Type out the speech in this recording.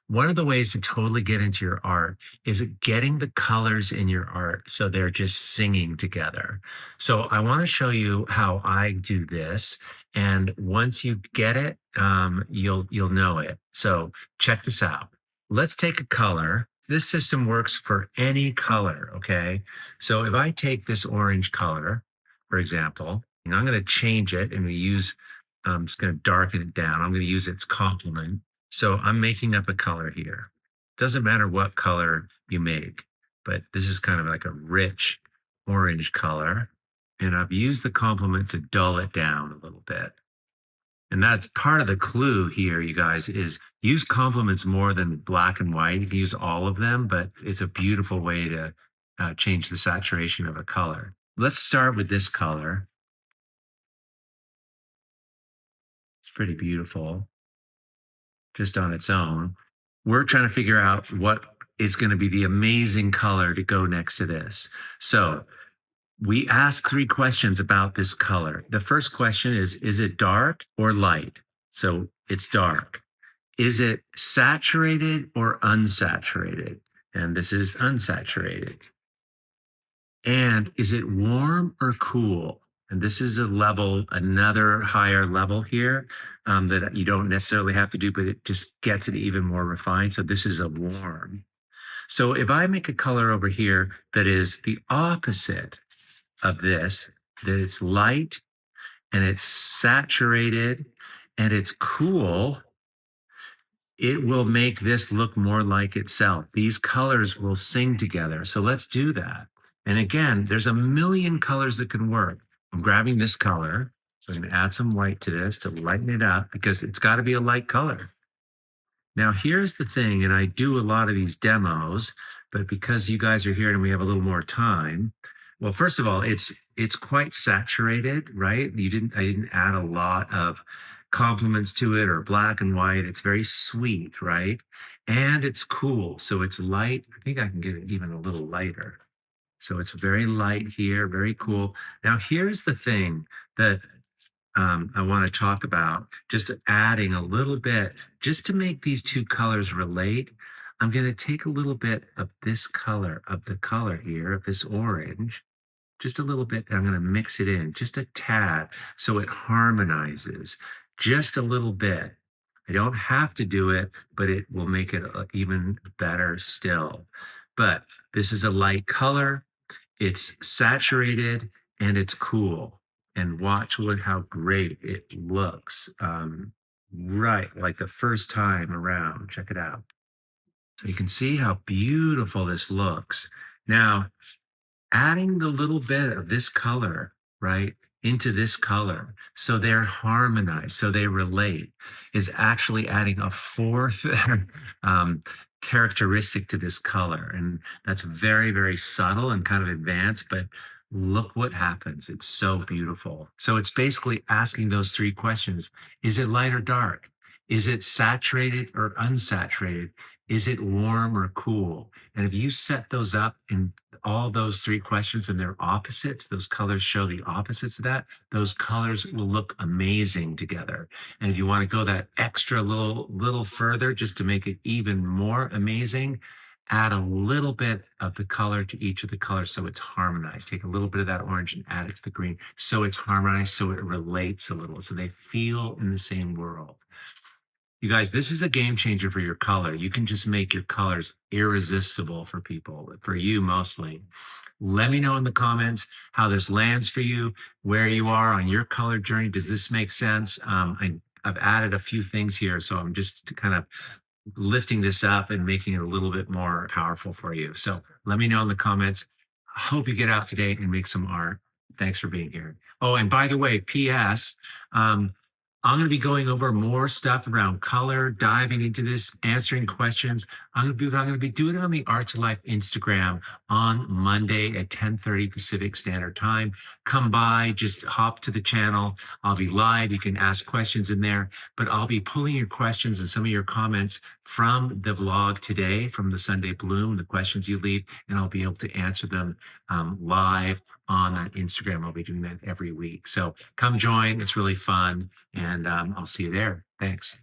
One of the ways to totally get into your art is getting the colors in your art so they're just singing together. So I want to show you how I do this, and once you get it, you'll know it. So check this out. Let's take a color. This system works for any color. Okay, so if I take this orange color, for example, and I'm going to change it, and we use. I'm just going to darken it down. I'm going to use its complement. So I'm making up a color here. Doesn't matter what color you make, but this is kind of like a rich orange color. And I've used the complement to dull it down a little bit. And that's part of the clue here, you guys, is use complements more than black and white. You can use all of them, but it's a beautiful way to change the saturation of a color. Let's start with this color. It's pretty beautiful just on its own. We're trying to figure out what is going to be the amazing color to go next to this. So we ask three questions about this color. The first question is it dark or light? So it's dark. Is it saturated or unsaturated? And this is unsaturated. And is it warm or cool? And this is a level, another higher level here that you don't necessarily have to do, but it just gets it even more refined. So this is a warm. So if I make a color over here that is the opposite of this, that it's light and it's saturated and it's cool, it will make this look more like itself. These colors will sing together. So let's do that. And again, there's a million colors that can work. I'm grabbing this color. So I'm going to add some white to this to lighten it up because it's got to be a light color. Now, here's the thing, and I do a lot of these demos, but because you guys are here and we have a little more time, well, first of all, it's quite saturated, right? I didn't add a lot of complements to it or black and white. It's very sweet, right? And it's cool. So it's light. I think I can get it even a little lighter. So it's very light here, very cool. Now, here's the thing that I want to talk about, just adding a little bit, just to make these two colors relate. I'm going to take a little bit of this color, of the color here, of this orange, just a little bit. I'm going to mix it in just a tad so it harmonizes just a little bit. I don't have to do it, but it will make it even better still. But this is a light color. It's saturated and it's cool. And watch how great it looks. Right, like the first time around. Check it out. So you can see how beautiful this looks. Now, adding a little bit of this color, right, into this color, so they're harmonized, so they relate, is actually adding a fourth characteristic to this color. And that's very, very subtle and kind of advanced, but look what happens. It's so beautiful. So it's basically asking those three questions. Is it light or dark? Is it saturated or unsaturated? Is it warm or cool? And if you set those up in all those three questions and they're opposites, those colors show the opposites of that, those colors will look amazing together. And if you want to go that extra little further just to make it even more amazing, add a little bit of the color to each of the colors so it's harmonized. Take a little bit of that orange and add it to the green so it's harmonized, so it relates a little, so they feel in the same world. You guys, this is a game changer for your color. You can just make your colors irresistible for people, for you mostly. Let me know in the comments how this lands for you, where you are on your color journey. Does this make sense? I've added a few things here, so I'm just kind of lifting this up and making it a little bit more powerful for you. So let me know in the comments. I hope you get out today and make some art. Thanks for being here. Oh, and by the way, PS, I'm going to be going over more stuff around color, diving into this, answering questions. I'm going to be doing it on the Art to Life Instagram on Monday at 10:30 Pacific Standard Time. Come by, just hop to the channel. I'll be live. You can ask questions in there, but I'll be pulling your questions and some of your comments from the vlog today, from the Sunday Bloom, the questions you leave, and I'll be able to answer them live on that Instagram. I'll be doing that every week. So come join. It's really fun. And I'll see you there. Thanks.